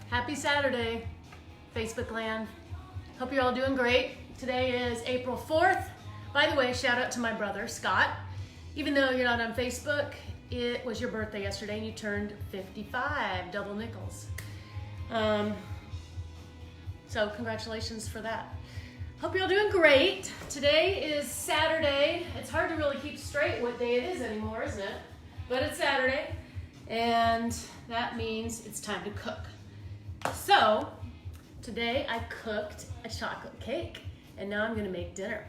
Happy Saturday, Facebook land. Hope you're all doing great. Today is April 4th. By the way, shout out to my brother, Scott. Even though you're not on Facebook, it was your birthday yesterday and you turned 55, double nickels. So congratulations for that. Hope you're all doing great. Today is Saturday. It's hard to really keep straight what day it is anymore, isn't it? But it's Saturday, and that means it's time to cook. So today I cooked a chocolate cake, and now I'm gonna make dinner.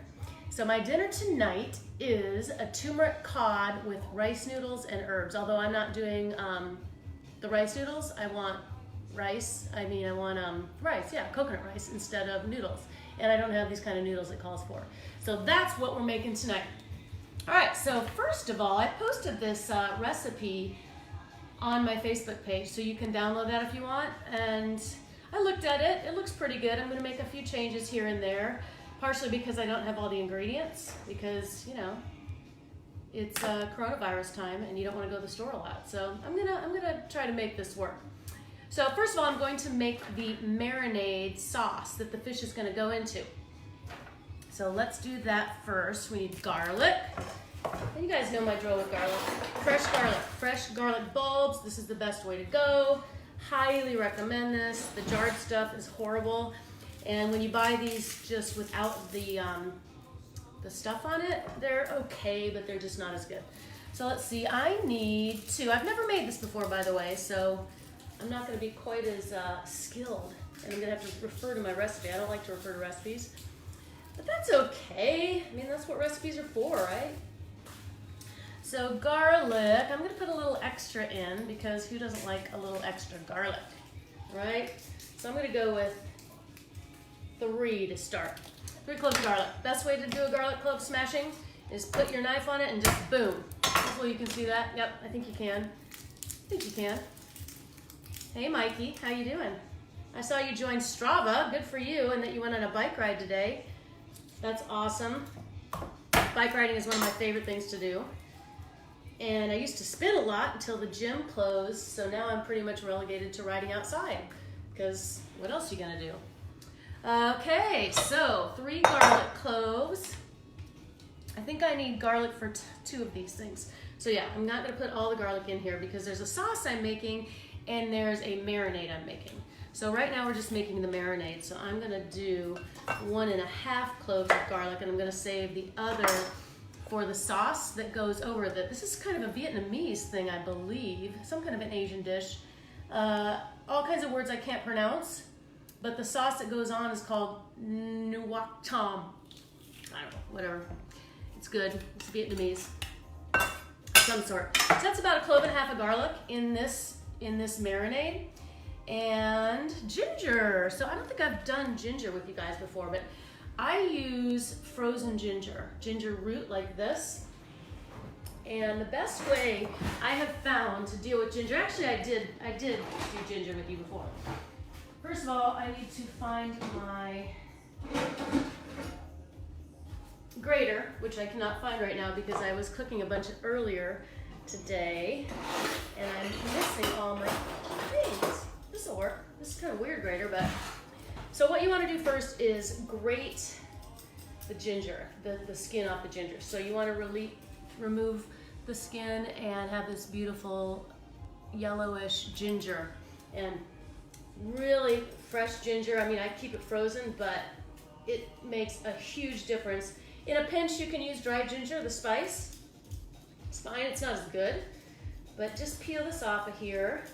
So my dinner tonight is a turmeric cod with rice noodles and herbs. Although I'm not doing the rice noodles, I want rice. I want rice, yeah, coconut rice instead of noodles. And I don't have these kind of noodles it calls for. So that's what we're making tonight. All right, so first of all, I posted this recipe on my Facebook page, so you can download that if you want. And I looked at it, it looks pretty good. I'm gonna make a few changes here and there, partially because I don't have all the ingredients, because, you know, it's coronavirus time and you don't wanna go to the store a lot. So I'm gonna try to make this work. So first of all, I'm going to make the marinade sauce that the fish is gonna go into. So let's do that first. We need garlic. And you guys know my drill with garlic. Fresh garlic bulbs. This is the best way to go. Highly recommend this. The jarred stuff is horrible. And when you buy these just without the stuff on it, they're okay, but they're just not as good. So let's see, I need two. I've never made this before, by the way, so I'm not gonna be quite as skilled. And I'm gonna have to refer to my recipe. I don't like to refer to recipes, but that's okay. I mean, that's what recipes are for, right? So garlic, I'm gonna put a little extra in because who doesn't like a little extra garlic, right? So I'm gonna go with 3 to start. 3 cloves of garlic. Best way to do a garlic clove smashing is put your knife on it and just boom. Hopefully you can see that. Yep, I think you can. Hey Mikey, how you doing? I saw you join Strava, good for you, and that you went on a bike ride today. That's awesome. Bike riding is one of my favorite things to do. And I used to spin a lot until the gym closed, so now I'm pretty much relegated to riding outside, because what else are you gonna do? Okay, so 3 garlic cloves. I think I need garlic for 2 of these things. So yeah, I'm not gonna put all the garlic in here because there's a sauce I'm making and there's a marinade I'm making. So right now we're just making the marinade. So I'm gonna do 1½ cloves of garlic, and I'm gonna save the other for the sauce that goes over the, this is kind of a Vietnamese thing, I believe, some kind of an Asian dish. All kinds of words I can't pronounce, but the sauce that goes on is called nuoc tom. I don't know, whatever. It's good, it's Vietnamese, some sort. So that's about 1½ cloves of garlic in this marinade. And ginger. So I don't think I've done ginger with you guys before, but I use frozen ginger root like this. And the best way I have found to deal with ginger, actually I did do ginger with you before. First of all, I need to find my grater, which I cannot find right now because I was cooking a bunch earlier today, and I'm missing all my things. This will work. This is kind of a weird grater, but so what you want to do first is grate the ginger, the skin off the ginger. So you want to remove the skin and have this beautiful yellowish ginger, and really fresh ginger. I mean, I keep it frozen, but it makes a huge difference. In a pinch, you can use dried ginger, the spice. It's fine, it's not as good, but just peel this off of here,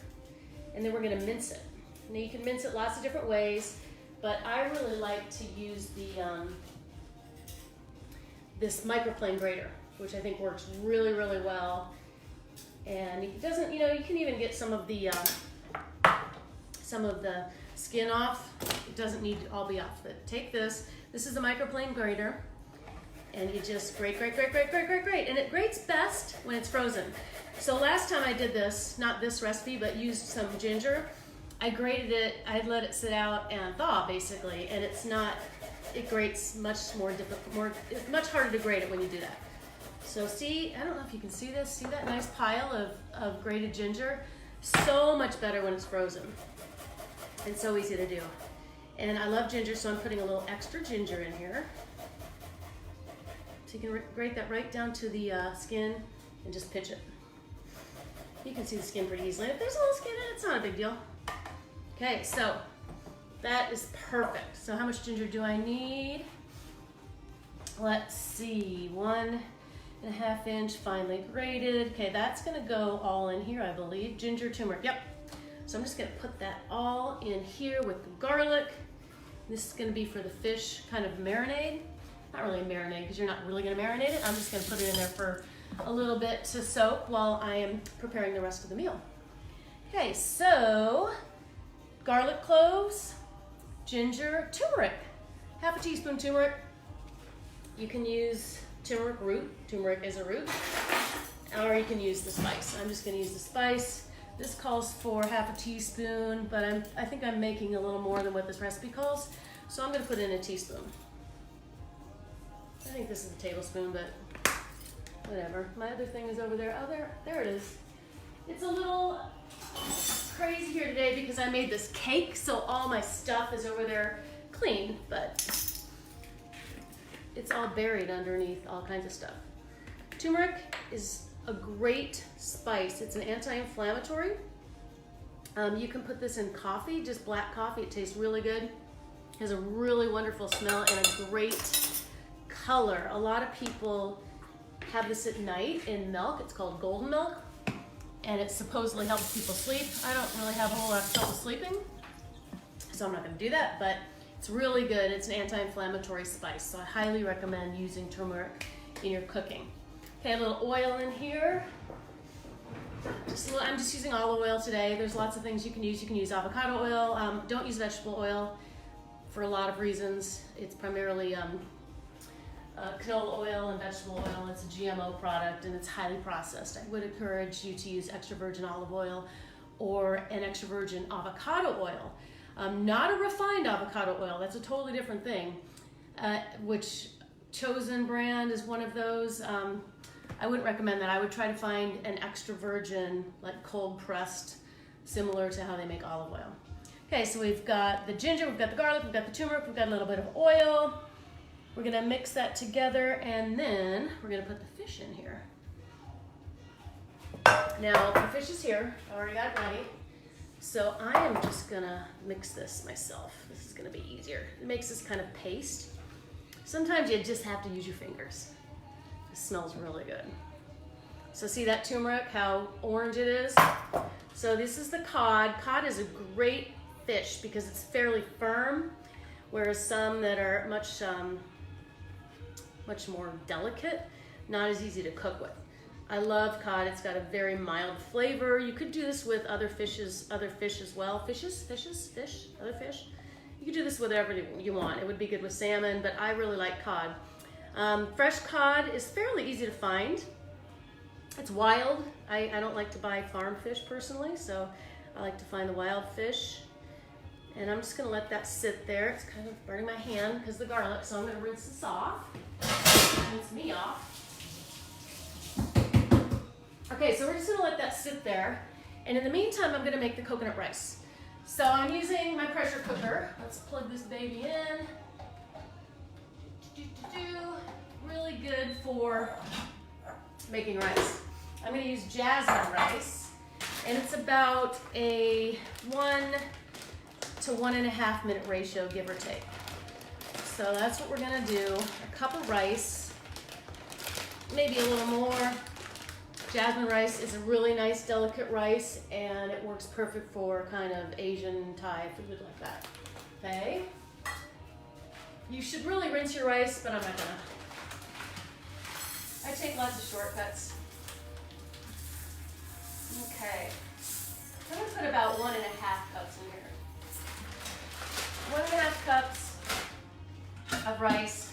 and then we're gonna mince it. Now you can mince it lots of different ways, but I really like to use the this microplane grater, which I think works really, really well. And it doesn't, you know, you can even get some of the skin off. It doesn't need to all be off. But take this. This is the microplane grater, and you just grate, and it grates best when it's frozen. So last time I did this, not this recipe, but used some ginger, I grated it, I let it sit out and thaw basically, and it grates much more difficult, it's much harder to grate it when you do that. So see, I don't know if you can see this, see that nice pile of grated ginger? So much better when it's frozen. and so easy to do. And I love ginger, so I'm putting a little extra ginger in here. So you can grate that right down to the skin and just pinch it. You can see the skin pretty easily. If there's a little skin in it, it's not a big deal. Okay, so that is perfect. So how much ginger do I need? Let's see, 1.5 inch finely grated. Okay, that's gonna go all in here, I believe. Ginger, turmeric, yep. So I'm just gonna put that all in here with the garlic. This is gonna be for the fish kind of marinade. Not really a marinade because you're not really gonna marinate it. I'm just gonna put it in there for a little bit to soak while I am preparing the rest of the meal. Okay, so garlic cloves, ginger, turmeric. 1/2 teaspoon teaspoon turmeric. You can use turmeric root. Turmeric is a root. Or you can use the spice. I'm just gonna use the spice. This calls for 1/2 teaspoon, but I think I'm making a little more than what this recipe calls. So I'm gonna put in a teaspoon. I think this is a tablespoon, but whatever. My other thing is over there. Oh, there it is. It's a little crazy here today because I made this cake, so all my stuff is over there clean, but it's all buried underneath all kinds of stuff. Turmeric is a great spice. It's an anti-inflammatory. You can put this in coffee, just black coffee. It tastes really good. It has a really wonderful smell and a great color. A lot of people have this at night in milk. It's called golden milk, and it supposedly helps people sleep. I don't really have a whole lot of trouble sleeping, so I'm not gonna do that, but it's really good. It's an anti-inflammatory spice, so I highly recommend using turmeric in your cooking. Okay, a little oil in here. I'm just using olive oil today. There's lots of things you can use. You can use avocado oil. Don't use vegetable oil for a lot of reasons. It's primarily canola oil and vegetable oil. It's a GMO product and it's highly processed. I would encourage you to use extra virgin olive oil or an extra virgin avocado oil. Not a refined avocado oil, that's a totally different thing, which Chosen brand is one of those. I wouldn't recommend that. I would try to find an extra virgin, like cold pressed, similar to how they make olive oil. Okay, so we've got the ginger, we've got the garlic, we've got the turmeric, we've got a little bit of oil. We're gonna mix that together and then we're gonna put the fish in here. Now, the fish is here. I already got it ready. So I am just gonna mix this myself. This is gonna be easier. It makes this kind of paste. Sometimes you just have to use your fingers. It smells really good. So see that turmeric, how orange it is? So this is the cod. Cod is a great fish because it's fairly firm, whereas some that are much more delicate, not as easy to cook with. I love cod. It's got a very mild flavor. You could do this with other fish as well. Other fish. You could do this with whatever you want. It would be good with salmon, but I really like cod. Fresh cod is fairly easy to find. It's wild. I don't like to buy farm fish personally, so I like to find the wild fish. And I'm just gonna let that sit there. It's kind of burning my hand because of the garlic, so I'm gonna rinse this off. Rinse me off. Okay, so we're just gonna let that sit there. And in the meantime, I'm gonna make the coconut rice. So I'm using my pressure cooker. Let's plug this baby in. Really good for making rice. I'm gonna use jasmine rice, and it's about a 1 to 1.5 minute ratio, give or take. So that's what we're gonna do. A cup of rice, maybe a little more. Jasmine rice is a really nice, delicate rice, and it works perfect for kind of Asian, Thai food like that. Okay? You should really rinse your rice, but I'm not gonna. I take lots of shortcuts. Okay. I'm gonna put about 1.5 cups in here. 1.5 cups of rice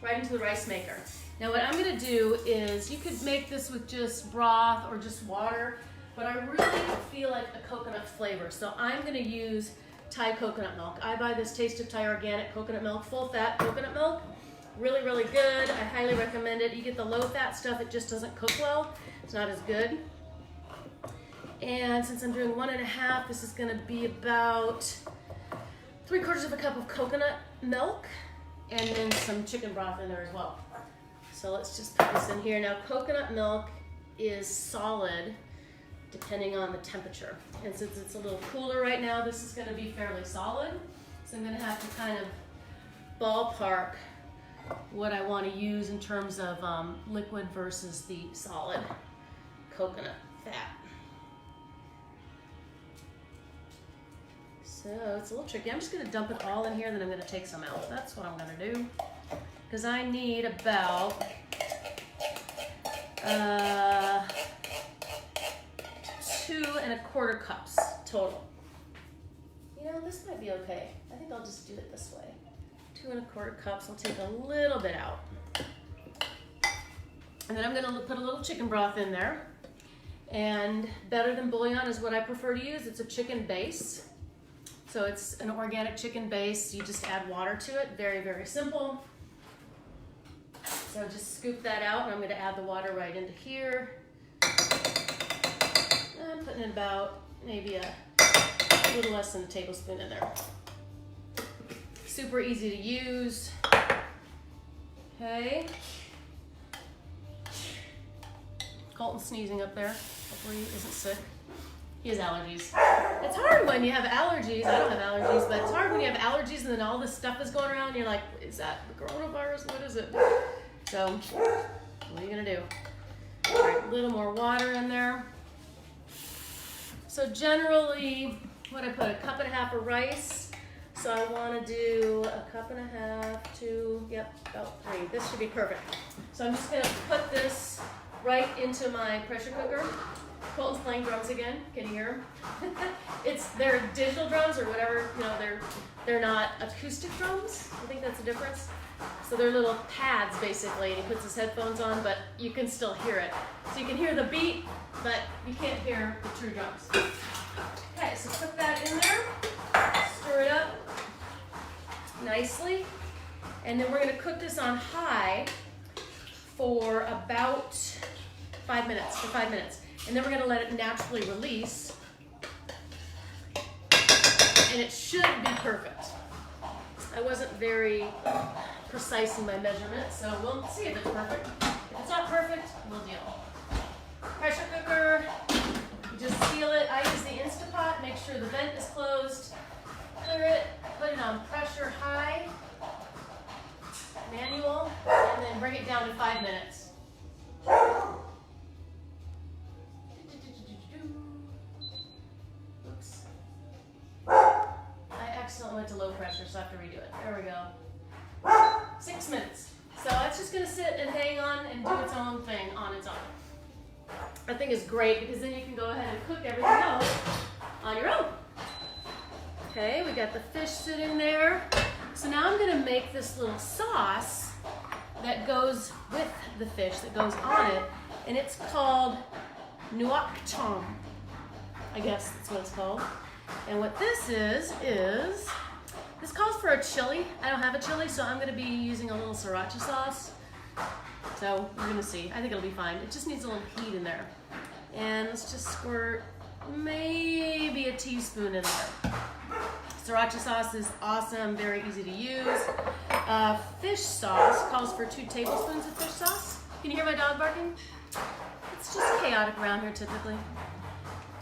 right into the rice maker. Now what I'm gonna do is, you could make this with just broth or just water, but I really feel like a coconut flavor. So I'm gonna use Thai coconut milk. I buy this Taste of Thai organic coconut milk, full fat coconut milk. Really, really good. I highly recommend it. You get the low fat stuff, it just doesn't cook well. It's not as good. And since I'm doing 1.5, this is gonna be about 3/4 of a cup of coconut milk, and then some chicken broth in there as well. So let's just put this in here. Now coconut milk is solid depending on the temperature. And since it's a little cooler right now, this is gonna be fairly solid. So I'm gonna have to kind of ballpark what I wanna use in terms of liquid versus the solid coconut fat. So it's a little tricky. I'm just gonna dump it all in here, then I'm gonna take some out. That's what I'm gonna do. Because I need about 2 1/4 cups total. You know, this might be okay. I think I'll just do it this way. 2 1/4 cups. I'll take a little bit out. And then I'm gonna put a little chicken broth in there. And better than bouillon is what I prefer to use. It's a chicken base. So it's an organic chicken base. You just add water to it. Very, very simple. So just scoop that out, and I'm gonna add the water right into here. I'm putting in about maybe a little less than a tablespoon in there. Super easy to use. Okay. Colton's sneezing up there. Hopefully he isn't sick. He has allergies. It's hard when you have allergies. I don't have allergies, but it's hard when you have allergies and then all this stuff is going around and you're like, is that the coronavirus? What is it? So, what are you gonna do? All right, a little more water in there. So generally, what I put, 1.5 cups of rice. So I wanna do 1.5 cups to, yep, about 3. This should be perfect. So I'm just gonna put this right into my pressure cooker. Colton's playing drums again. Can you hear him? They're digital drums or whatever, you know, they're not acoustic drums. I think that's the difference. So they're little pads basically, and he puts his headphones on, but you can still hear it. So you can hear the beat, but you can't hear the true drums. Okay, so put that in there, stir it up nicely, and then we're gonna cook this on high for about 5 minutes, And then we're gonna let it naturally release, and it should be perfect. I wasn't very precise in my measurements, so we'll see if it's perfect. If it's not perfect, we'll deal. Pressure cooker, you just seal it. I use the Instapot, make sure the vent is closed. Clear it, put it on pressure high, manual, and then bring it down to 5 minutes. Oops. I accidentally went to low pressure, so I have to redo it. There we go. 6 minutes. So it's just gonna sit and hang on and do its own thing on its own. I think it's great because then you can go ahead and cook everything else on your own. Okay, we got the fish sitting there. So now I'm gonna make this little sauce that goes with the fish, that goes on it, and it's called nuoc tom. I guess that's what it's called. And what this is this calls for a chili. I don't have a chili, so I'm gonna be using a little sriracha sauce. So we're gonna see. I think it'll be fine. It just needs a little heat in there. And let's just squirt maybe a teaspoon in there. Sriracha sauce is awesome, very easy to use. Fish sauce calls for 2 tablespoons of fish sauce. Can you hear my dog barking? It's just chaotic around here typically.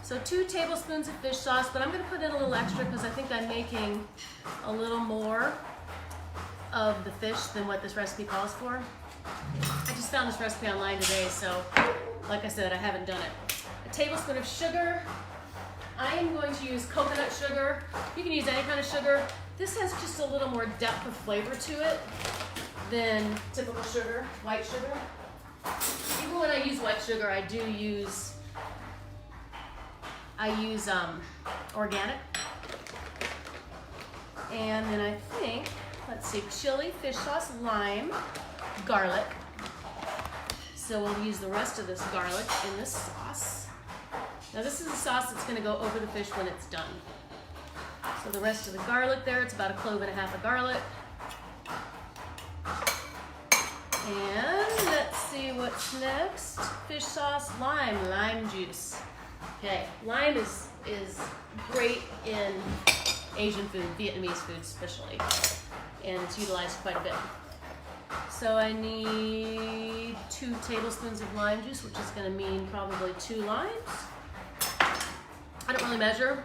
So 2 tablespoons of fish sauce, but I'm gonna put in a little extra because I think I'm making a little more of the fish than what this recipe calls for. I just found this recipe online today, so like I said, I haven't done it. A tablespoon of sugar. I am going to use coconut sugar. You can use any kind of sugar. This has just a little more depth of flavor to it than typical sugar, white sugar. Even when I use white sugar, I use organic. And then I think, let's see, chili, fish sauce, lime, garlic. So we'll use the rest of this garlic in this sauce. Now this is a sauce that's gonna go over the fish when it's done. So the rest of the garlic there, it's about 1.5 cloves of garlic. And let's see what's next. Fish sauce, lime juice. Okay, lime is great in Asian food, Vietnamese food especially, and it's utilized quite a bit. So I need 2 tablespoons of lime juice, which is going to mean probably 2 limes. I don't really measure,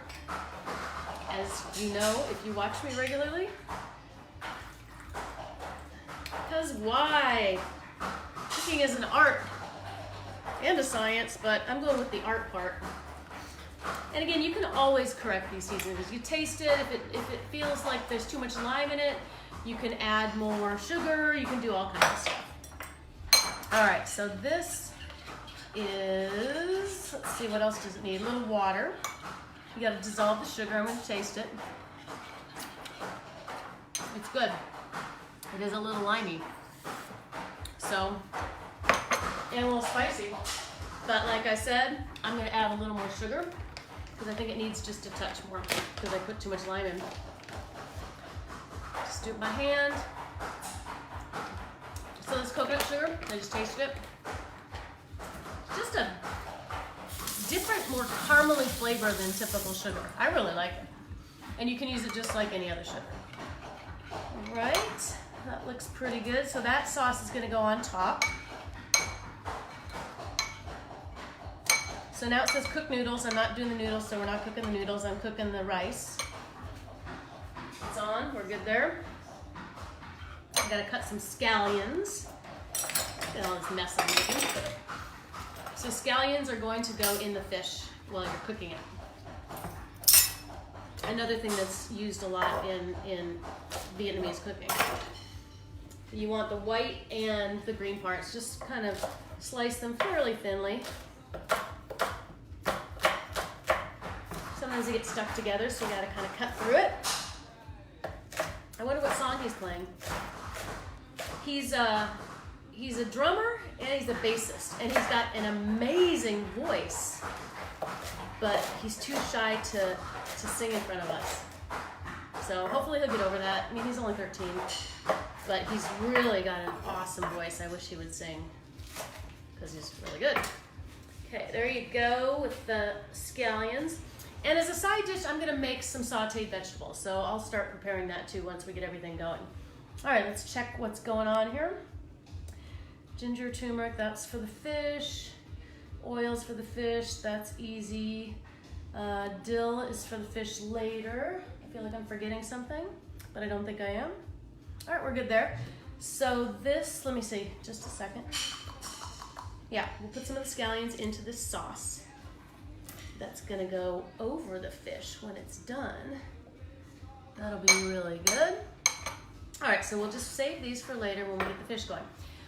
as you know if you watch me regularly. Because why? Cooking is an art and a science, but I'm going with the art part. And again, you can always correct these seasonings. You taste it. If it feels like there's too much lime in it, you can add more sugar. You can do all kinds of stuff. All right, so this is, let's see, what else does it need? A little water. You got to dissolve the sugar. I'm going to taste it. It's good. It is a little limey. So, and a little spicy. But like I said, I'm going to add a little more sugar because I think it needs just a touch more because I put too much lime in. Just do it with my hand. So this coconut sugar, I just tasted it. Just a different, more caramely flavor than typical sugar. I really like it. And you can use it just like any other sugar. All right, that looks pretty good. So that sauce is gonna go on top. So now it says cook noodles. I'm not doing the noodles, so we're not cooking the noodles. I'm cooking the rice. It's on, we're good there. I gotta cut some scallions. Look at all this mess I'm making. So scallions are going to go in the fish while you're cooking it. Another thing that's used a lot in Vietnamese cooking. You want the white and the green parts. Just kind of slice them fairly thinly. Sometimes they get stuck together, so you gotta kind of cut through it. I wonder what song he's playing. He's a drummer and he's a bassist, and he's got an amazing voice, but he's too shy to sing in front of us. So hopefully he'll get over that. I mean, he's only 13, but he's really got an awesome voice. I wish he would sing because he's really good. Okay, there you go with the scallions. And as a side dish, I'm gonna make some sauteed vegetables. So I'll start preparing that too once we get everything going. All right, let's check what's going on here. Ginger, turmeric, that's for the fish. Oils for the fish, that's easy. Dill is for the fish later. I feel like I'm forgetting something, but I don't think I am. All right, we're good there. So this, let me see, just a second. Yeah, we'll put some of the scallions into this sauce. That's gonna go over the fish when it's done. That'll be really good. All right, so we'll just save these for later when we get the fish going.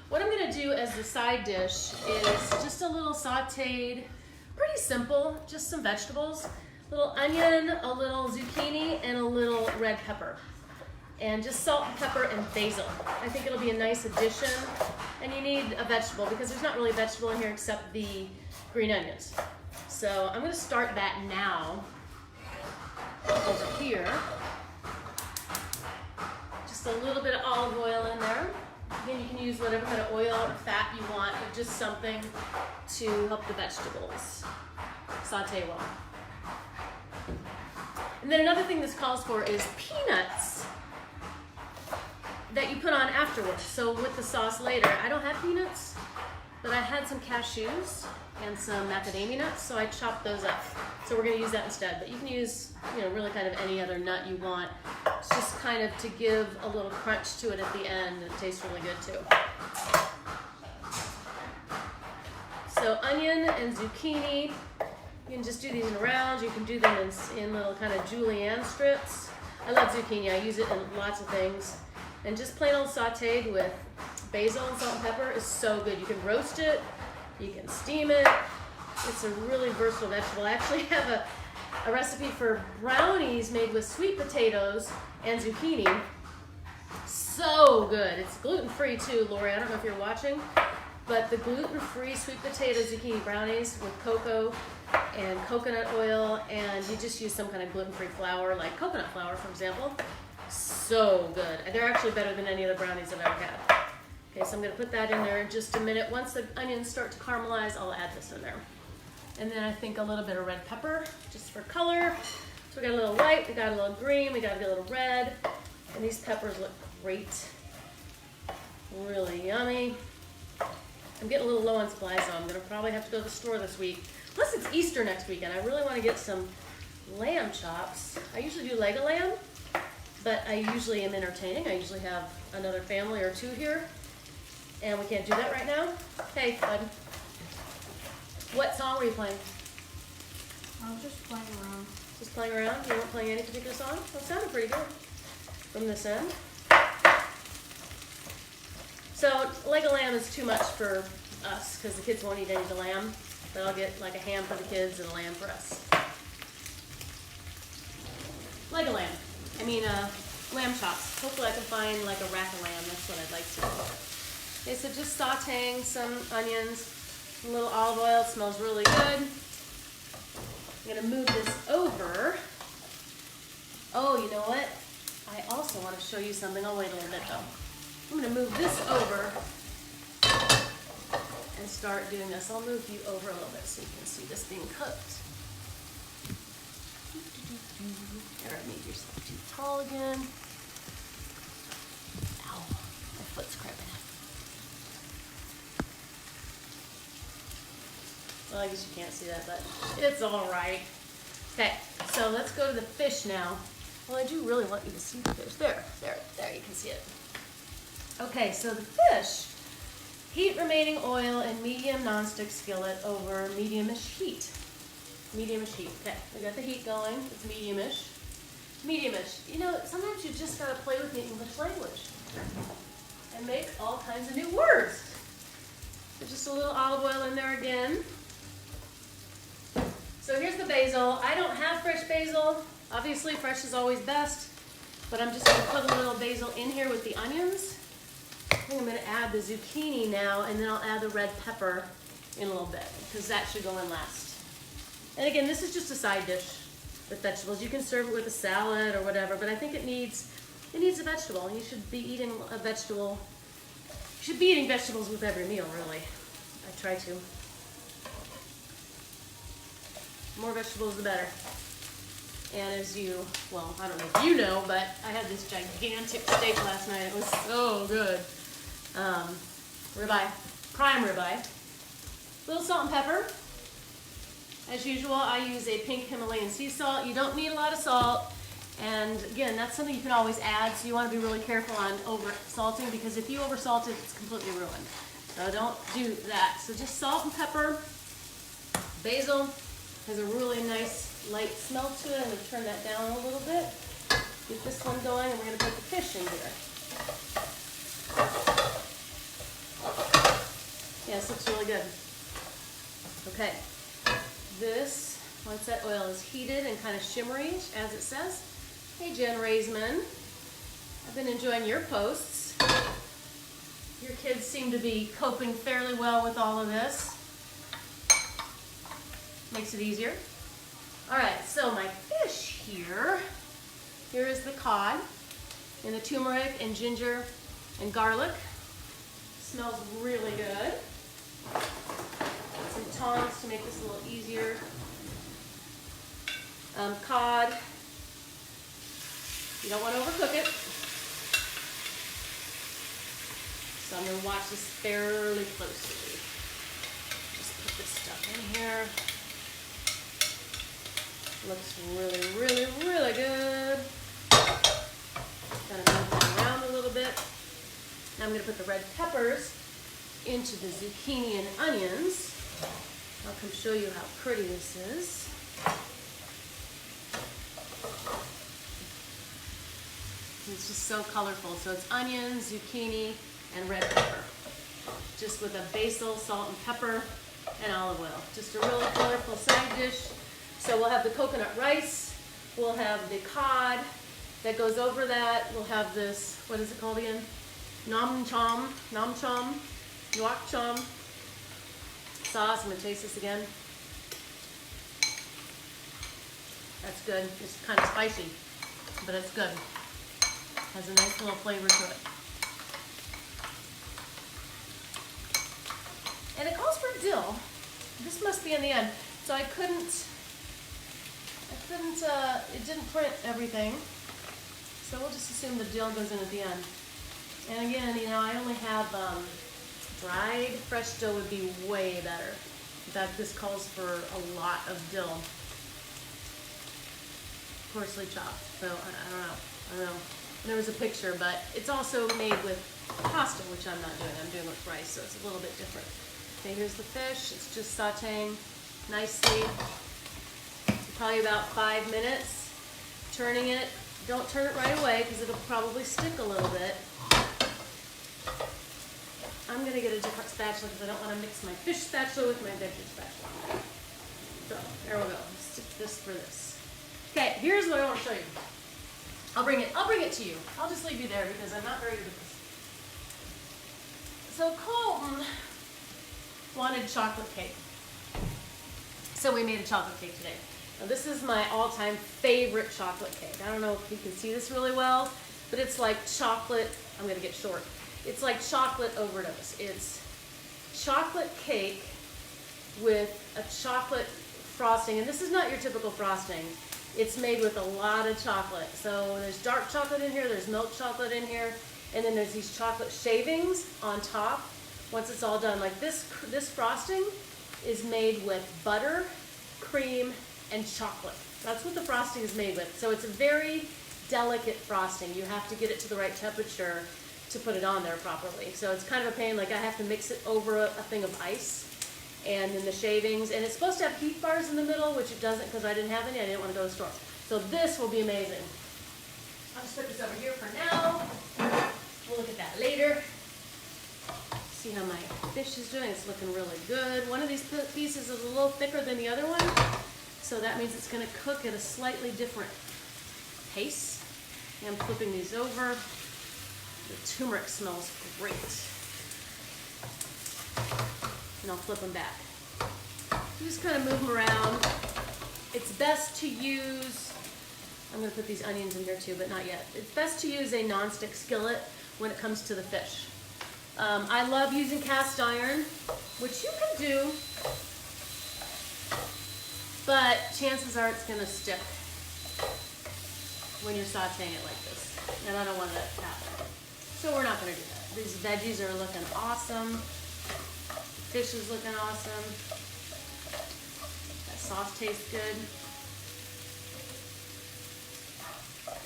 What I'm gonna do as the side dish is just a little sauteed, pretty simple, just some vegetables, a little onion, a little zucchini, and a little red pepper. And just salt, pepper, and basil. I think it'll be a nice addition. And you need a vegetable because there's not really a vegetable in here except the green onions. So I'm gonna start that now over here. Just a little bit of olive oil in there. Again, you can use whatever kind of oil or fat you want, but just something to help the vegetables saute well. And then another thing this calls for is peanuts that you put on afterwards. So with the sauce later, I don't have peanuts, but I had some cashews and some macadamia nuts, so I chopped those up. So we're gonna use that instead, but you can use, really kind of any other nut you want. It's just kind of to give a little crunch to it at the end. It tastes really good too. So onion and zucchini, you can just do these in rounds. You can do them in little kind of julienne strips. I love zucchini, I use it in lots of things. And just plain old sauteed with basil and salt and pepper is so good. You can roast it, you can steam it. It's a really versatile vegetable. I actually have a recipe for brownies made with sweet potatoes and zucchini. So good. It's gluten-free too, Lori. I don't know if you're watching, but the gluten-free sweet potato zucchini brownies with cocoa and coconut oil, and you just use some kind of gluten-free flour, like coconut flour, for example. So good. They're actually better than any other brownies I've ever had. Okay, so I'm gonna put that in there in just a minute. Once the onions start to caramelize, I'll add this in there. And then I think a little bit of red pepper, just for color. So we got a little white, we got a little green, we got a little red, and these peppers look great. Really yummy. I'm getting a little low on supplies, so I'm gonna probably have to go to the store this week. Plus it's Easter next weekend. I really wanna get some lamb chops. I usually do leg of lamb, but I usually am entertaining. I usually have another family or two here, and we can't do that right now. Hey, bud. What song were you playing? I was just playing around. Just playing around? You weren't playing any particular song? That sounded pretty good from this end. So, leg of lamb is too much for us because the kids won't eat any of the lamb. But I'll get like a ham for the kids and a lamb for us. Leg of lamb. I mean, lamb chops. Hopefully I can find like a rack of lamb. That's what I'd like to do. Okay, so just sauteing some onions, a little olive oil. It smells really good. I'm gonna move this over. Oh, you know what? I also want to show you something. I'll wait a little bit though. I'm gonna move this over and start doing this. I'll move you over a little bit so you can see this being cooked. There, I made yourself too tall again. Ow, my foot's cramping up. Well, I guess you can't see that, but it's all right. Okay, so let's go to the fish now. Well, I do really want you to see the fish. There, you can see it. Okay, so the fish, heat remaining oil in medium nonstick skillet over medium-ish heat. Medium-ish heat. Okay, we got the heat going. It's medium-ish. Medium-ish. You know, sometimes you just gotta play with the English language and make all kinds of new words. So just a little olive oil in there again. So here's the basil. I don't have fresh basil. Obviously, fresh is always best, but I'm just gonna put a little basil in here with the onions. I think I'm gonna add the zucchini now, and then I'll add the red pepper in a little bit, because that should go in last. And again, this is just a side dish with vegetables. You can serve it with a salad or whatever, but I think it needs a vegetable. You should be eating a vegetable. You should be eating vegetables with every meal, really. I try to. The more vegetables, the better. And as you, well, I don't know if you know, but I had this gigantic steak last night. It was so good. Ribeye, prime ribeye. Little salt and pepper. As usual, I use a pink Himalayan sea salt. You don't need a lot of salt. And again, that's something you can always add, so you want to be really careful on over salting, because if you over salt it, it's completely ruined. So don't do that. So just salt and pepper. Basil has a really nice light smell to it. I'm going to turn that down a little bit. Get this one going, and we're going to put the fish in here. Yeah, this looks really good. Okay. This, once that oil is heated and kind of shimmery, as it says. Hey, Jen Raisman. I've been enjoying your posts. Your kids seem to be coping fairly well with all of this. Makes it easier. All right, so my fish here. Here is the cod and the turmeric and ginger and garlic. Smells really good. Some tongs to make this a little easier. Cod. You don't want to overcook it. So I'm going to watch this fairly closely. Just put this stuff in here. Looks really, really, really good. Kind of move that around a little bit. Now I'm going to put the red peppers into the zucchini and onions. I'll come show you how pretty this is. It's just so colorful. So it's onions, zucchini, and red pepper. Just with a basil, salt, and pepper, and olive oil. Just a really colorful side dish. So we'll have the coconut rice, we'll have the cod that goes over that, we'll have this, what is it called again? Nam chom nuoc chom sauce. I'm going to taste this again. That's good. It's kind of spicy, but it's good. Has a nice little flavor to it. And it calls for dill. This must be in the end. So I couldn't it didn't print everything. So we'll just assume the dill goes in at the end. And again, you know, I only have dried fresh dill would be way better. In fact, this calls for a lot of dill. Coarsely chopped. So I don't know. There was a picture, but it's also made with pasta, which I'm not doing. I'm doing with rice, so it's a little bit different. Okay, here's the fish. It's just sauteing nicely. Probably about 5 minutes. Turning it. Don't turn it right away because it'll probably stick a little bit. I'm going to get a different spatula because I don't want to mix my fish spatula with my veggie spatula. So, there we go. Stick this for this. Okay, here's what I want to show you. I'll bring it to you. I'll just leave you there because I'm not very good at this. So Colton wanted chocolate cake. So we made a chocolate cake today. Now this is my all-time favorite chocolate cake. I don't know if you can see this really well, but it's like chocolate, I'm gonna get short. It's like chocolate overdose. It's chocolate cake with a chocolate frosting, and this is not your typical frosting. It's made with a lot of chocolate. So there's dark chocolate in here, there's milk chocolate in here, and then there's these chocolate shavings on top once it's all done. Like this frosting is made with butter, cream, and chocolate. That's what the frosting is made with. So it's a very delicate frosting. You have to get it to the right temperature to put it on there properly. So it's kind of a pain. Like I have to mix it over a thing of ice and then the shavings. And it's supposed to have heat bars in the middle, which it doesn't because I didn't have any. I didn't want to go to the store. So this will be amazing. I'll just put this over here for now. We'll look at that later. See how my fish is doing. It's looking really good. One of these pieces is a little thicker than the other one. So that means it's going to cook at a slightly different pace. And I'm flipping these over. The turmeric smells great. And I'll flip them back. You just kind of move them around. It's best to use, I'm going to put these onions in here too, but not yet. It's best to use a nonstick skillet when it comes to the fish. I love using cast iron, which you can do, but chances are it's going to stick when you're sauteing it like this. And I don't want that to happen. So we're not going to do that. These veggies are looking awesome. Fish is looking awesome. That sauce tastes good.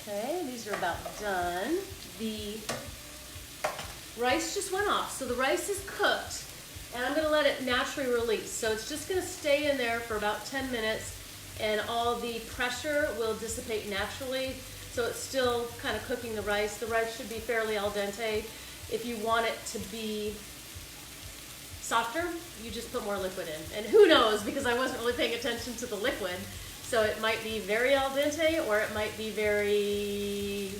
Okay, these are about done. The rice just went off. So the rice is cooked, and I'm going to let it naturally release. So it's just going to stay in there for about 10 minutes, and all the pressure will dissipate naturally. So it's still kind of cooking the rice. The rice should be fairly al dente. If you want it to be softer, you just put more liquid in. And who knows, because I wasn't really paying attention to the liquid. So it might be very al dente, or it might be very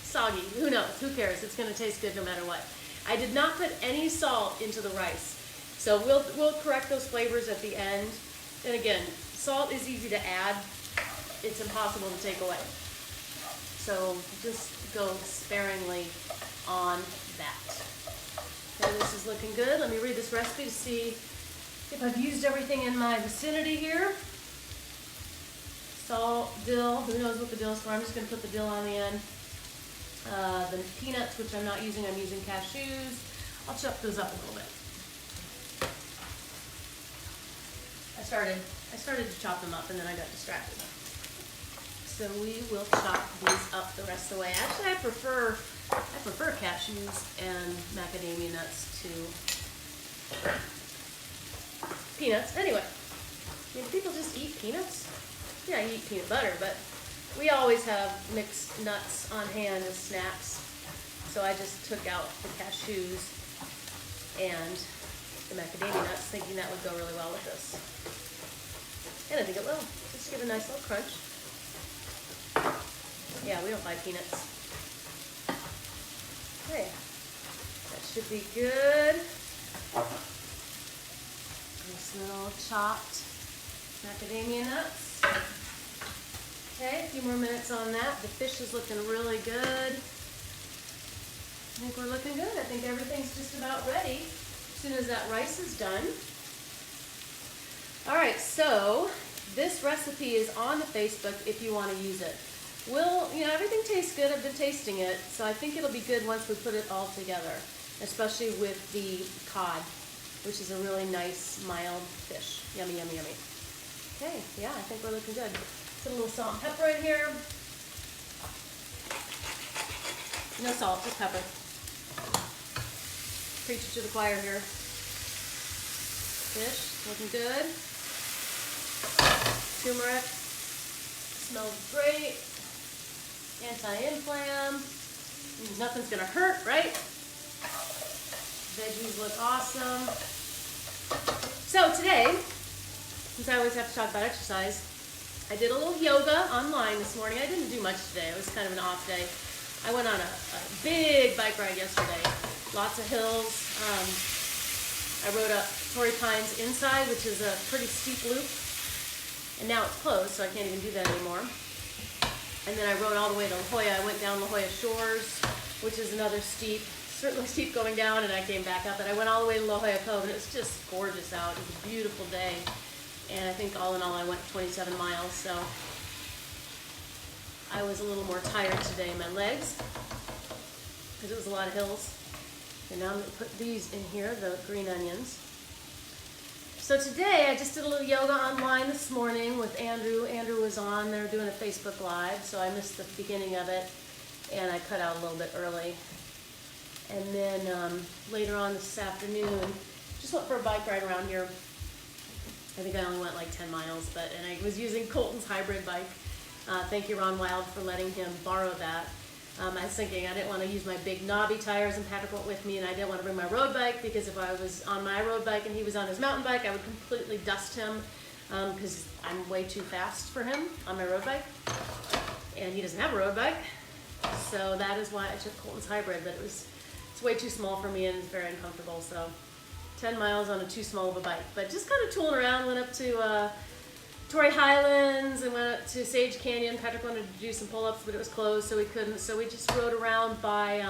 soggy. Who knows? Who cares? It's going to taste good no matter what. I did not put any salt into the rice. So we'll correct those flavors at the end. And again, salt is easy to add. It's impossible to take away. So just go sparingly on that. Okay, this is looking good. Let me read this recipe to see if I've used everything in my vicinity here. Salt, dill, who knows what the dill is for. I'm just going to put the dill on the end. The peanuts, which I'm not using, I'm using cashews. I'll chop those up a little bit. I started to chop them up and then I got distracted. So we will chop these up the rest of the way. Actually, I prefer cashews and macadamia nuts to peanuts. Anyway, do people just eat peanuts? Yeah, I eat peanut butter, but we always have mixed nuts on hand as snacks. So I just took out the cashews and the macadamia nuts, thinking that would go really well with this. And I think it will. Just give a nice little crunch. Yeah, we don't buy peanuts. Okay, that should be good. Nice little chopped macadamia nuts. Okay, a few more minutes on that. The fish is looking really good. I think we're looking good. I think everything's just about ready as soon as that rice is done. All right, so This recipe is on the Facebook if you want to use it. Everything tastes good. I've been tasting it, so I think it'll be good once we put it all together, especially with the cod, which is a really nice, mild fish. Yummy, yummy, yummy. Okay, yeah, I think we're looking good. Put a little salt and pepper in here. No salt, just pepper. Preach to the choir here. Fish, looking good. Turmeric, smells great. Anti-inflam. Nothing's gonna hurt, right? Veggies look awesome. So today, since I always have to talk about exercise, I did a little yoga online this morning. I didn't do much today. It was kind of an off day. I went on a big bike ride yesterday. Lots of hills. I rode up Torrey Pines Inside, which is a pretty steep loop. And now it's closed, so I can't even do that anymore. And then I rode all the way to La Jolla. I went down La Jolla Shores, which is another certainly steep going down, and I came back up. And I went all the way to La Jolla Cove, and it was just gorgeous out. It was a beautiful day. And I think all in all, I went 27 miles, so I was a little more tired today in my legs, because it was a lot of hills. And now I'm going to put these in here, the green onions. So today I just did a little yoga online this morning with Andrew. Andrew was on, they were doing a Facebook Live, so I missed the beginning of it, and I cut out a little bit early. And then later on this afternoon, just went for a bike ride around here. I think I only went like 10 miles, and I was using Colton's hybrid bike. Thank you, Ron Wild, for letting him borrow that. I was thinking I didn't want to use my big knobby tires and Patrick went with me, and I didn't want to bring my road bike because if I was on my road bike and he was on his mountain bike, I would completely dust him because I'm way too fast for him on my road bike, and he doesn't have a road bike. So that is why I took Colton's hybrid, but it's way too small for me and it's very uncomfortable. So 10 miles on a too small of a bike, but just kind of tooling around. Went up to Torrey Highlands and went up to Sage Canyon. Patrick wanted to do some pull-ups, but it was closed, so we couldn't. So we just rode around by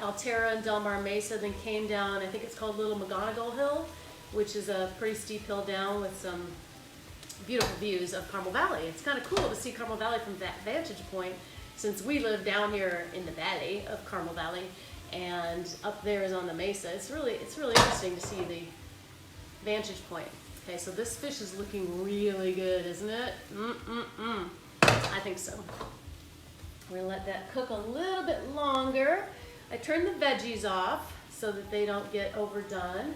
Altera and Del Mar Mesa, then came down, I think it's called Little McGonigal Hill, which is a pretty steep hill down with some beautiful views of Carmel Valley. It's kind of cool to see Carmel Valley from that vantage point, since we live down here in the valley of Carmel Valley, and up there is on the mesa. It's really interesting to see the vantage point. Okay, so this fish is looking really good, isn't it? I think so. We're gonna let that cook a little bit longer. I turned the veggies off so that they don't get overdone.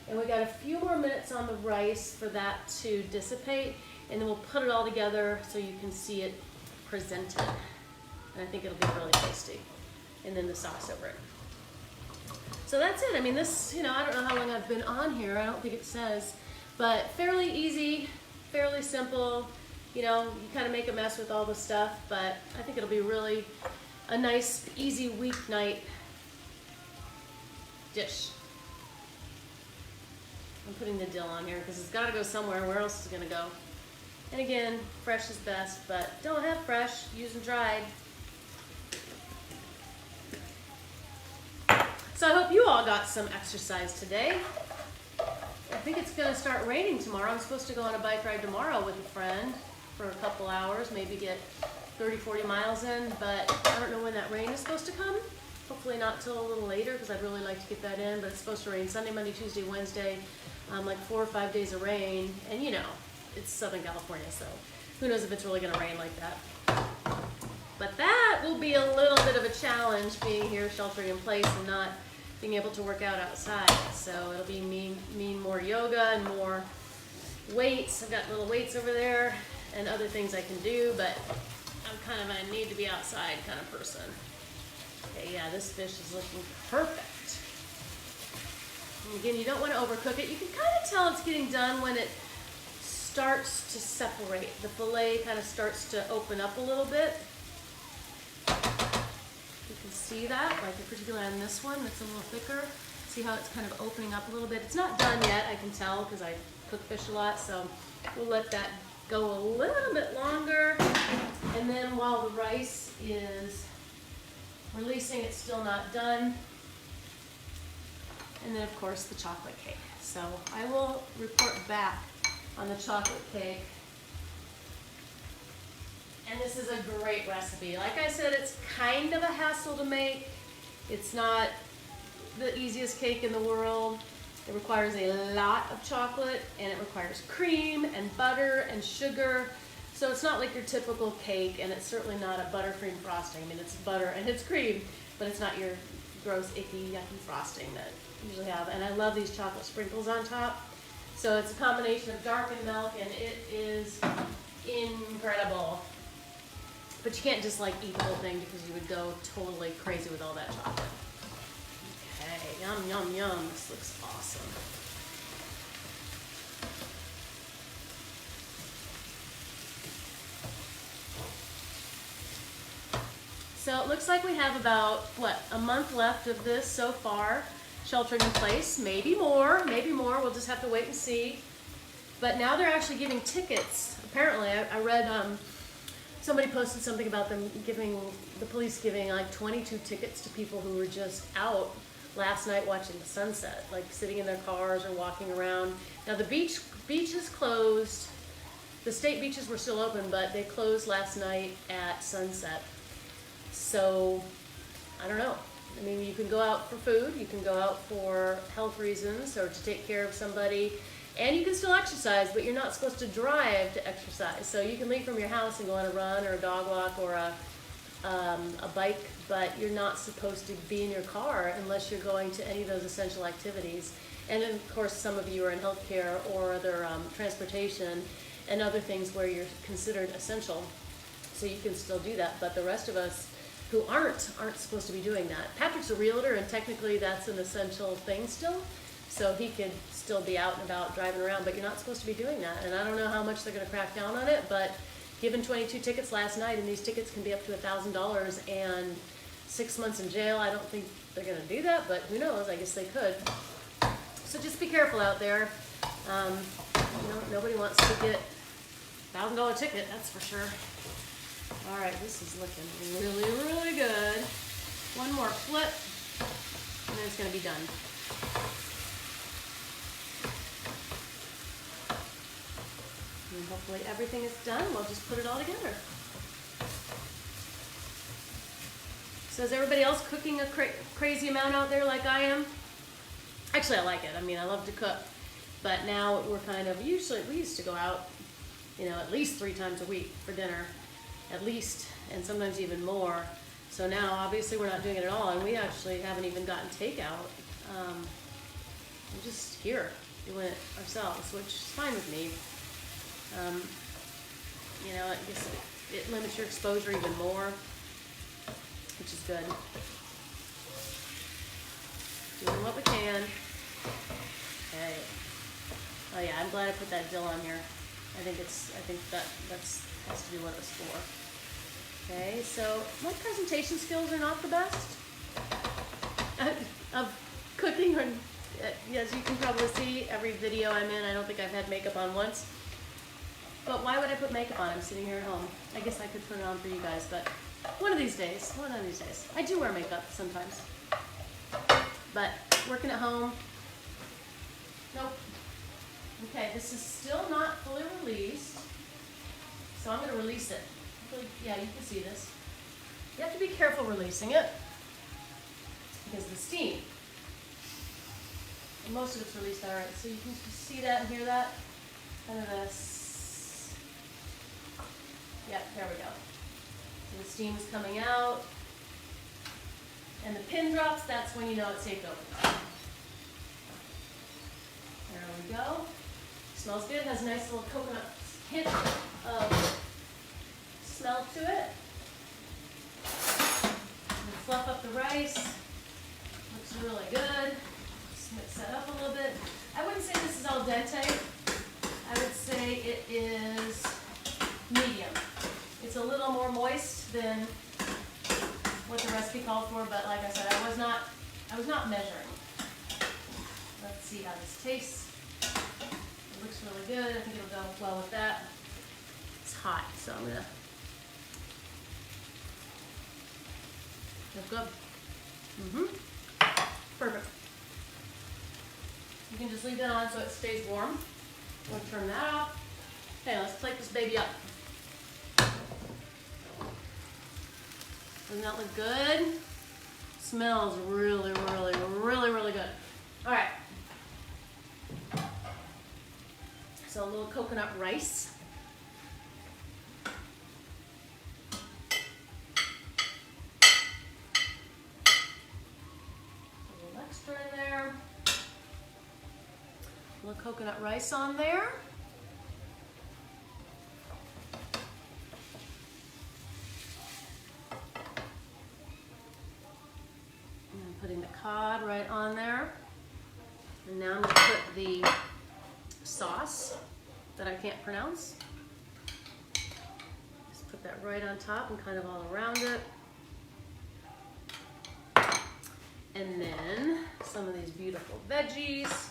And we got a few more minutes on the rice for that to dissipate, and then we'll put it all together so you can see it presented. And I think it'll be really tasty. And then the sauce over it. So that's it. I mean, this, I don't know how long I've been on here. I don't think it says. But fairly easy, fairly simple. You kind of make a mess with all the stuff, but I think it'll be really a nice, easy weeknight dish. I'm putting the dill on here because it's got to go somewhere. Where else is it going to go? And again, fresh is best, but don't have fresh. Use and dried. So I hope you all got some exercise today. I think it's going to start raining tomorrow. I'm supposed to go on a bike ride tomorrow with a friend for a couple hours, maybe get 30, 40 miles in, but I don't know when that rain is supposed to come. Hopefully not till a little later because I'd really like to get that in, but it's supposed to rain Sunday, Monday, Tuesday, Wednesday, like 4 or 5 days of rain, and it's Southern California, so who knows if it's really going to rain like that. But that will be a little bit of a challenge, being here sheltering in place and not being able to work out outside. So it'll be mean more yoga and more weights. I've got little weights over there and other things I can do, but I'm kind of a need to be outside kind of person. Okay, yeah, this fish is looking perfect. And again, you don't want to overcook it. You can kind of tell it's getting done when it starts to separate. The fillet kind of starts to open up a little bit. You can see that, like particularly on this one, that's a little thicker. See how it's kind of opening up a little bit. It's not done yet, I can tell, because I cook fish a lot, so we'll let that go a little bit longer. And then while the rice is releasing, it's still not done. And then of course the chocolate cake. So I will report back on the chocolate cake And this is a great recipe. Like I said, it's kind of a hassle to make. It's not the easiest cake in the world. It requires a lot of chocolate, and it requires cream and butter and sugar. So it's not like your typical cake, and it's certainly not a buttercream frosting. I mean, it's butter and it's cream, but it's not your gross, icky, yucky frosting that you usually have. And I love these chocolate sprinkles on top. So it's a combination of darkened milk, and it is incredible. But you can't just like eat the whole thing because you would go totally crazy with all that chocolate. Okay, yum, yum, yum. This looks awesome. So it looks like we have about, what, a month left of this so far, sheltering in place. Maybe more, we'll just have to wait and see. But now they're actually giving tickets. Apparently, I read somebody posted something about them the police giving like 22 tickets to people who were just out last night watching the sunset, like sitting in their cars or walking around. Now the beach is closed. The state beaches were still open, but they closed last night at sunset. So, I don't know. I mean, you can go out for food, you can go out for health reasons or to take care of somebody, and you can still exercise, but you're not supposed to drive to exercise. So you can leave from your house and go on a run or a dog walk or a bike, but you're not supposed to be in your car unless you're going to any of those essential activities. And then, of course, some of you are in healthcare or other transportation and other things where you're considered essential. So you can still do that, but the rest of us who aren't supposed to be doing that. Patrick's a realtor, and technically that's an essential thing still. So he could still be out and about driving around, but you're not supposed to be doing that. And I don't know how much they're going to crack down on it, but given 22 tickets last night, and these tickets can be up to $1,000 and 6 months in jail. I don't think they're going to do that, but who knows? I guess they could. So just be careful out there. Nobody wants to get $1,000 ticket, that's for sure. All right, this is looking really, really good. One more flip, and then it's going to be done. And hopefully everything is done. We'll just put it all together. So is everybody else cooking a crazy amount out there like I am? Actually, I like it. I mean, I love to cook. But now we're we used to go out, at least 3 times a week for dinner. At least, and sometimes even more. So now, obviously, we're not doing it at all, and we actually haven't even gotten takeout. We're just here doing it ourselves, which is fine with me. I guess it limits your exposure even more, which is good. Doing what we can. Okay. Oh yeah, I'm glad I put that dill on here. I think that has to be what it was for. Okay, so my presentation skills are not the best of cooking. As you can probably see, every video I'm in, I don't think I've had makeup on once. But why would I put makeup on? I'm sitting here at home. I guess I could put it on for you guys, but one of these days. I do wear makeup sometimes. But working at home, nope. Okay, this is still not fully released. So I'm going to release it. Yeah, you can see this. You have to be careful releasing it because of the steam. And most of it's released all right. So you can see that and hear that. Kind of this. Yeah, there we go. So the steam is coming out. And the pin drops, that's when you know it's safe to open. There we go. Smells good. Has a nice little coconut hint of smell to it. And fluff up the rice. Looks really good. Just mix that up a little bit. I wouldn't say this is al dente. I would say it is medium. It's a little more moist than what the recipe called for, but like I said, I was not measuring. Let's see how this tastes. It looks really good. I think it'll go well with that. It's hot, so I'm gonna. Looks good. Perfect. You can just leave that on so it stays warm. We'll turn that off. Okay, let's plate this baby up. Doesn't that look good? Smells really, really, really, really good. All right. So a little coconut rice. A little extra in there. A little coconut rice on there. And putting the cod right on there. And now I'm going to put the sauce that I can't pronounce. Just put that right on top and kind of all around it. And then some of these beautiful veggies.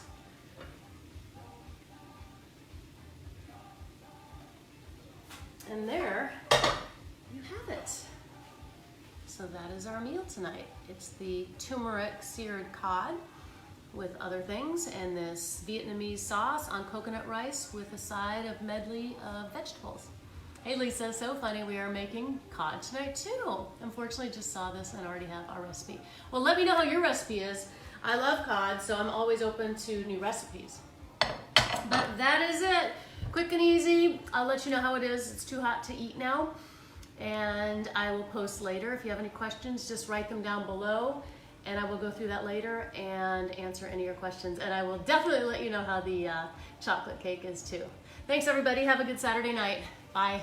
And there you have it. So that is our meal tonight. It's the turmeric seared cod with other things and this Vietnamese sauce on coconut rice with a side of medley of vegetables. Hey Lisa, so funny, we are making cod tonight too. Unfortunately, just saw this and already have our recipe. Well, let me know how your recipe is. I love cod, so I'm always open to new recipes. But that is it. Quick and easy. I'll let you know how it is. It's too hot to eat now. And I will post later. If you have any questions, just write them down below. And I will go through that later and answer any of your questions. And I will definitely let you know how the chocolate cake is too. Thanks everybody. Have a good Saturday night. Bye.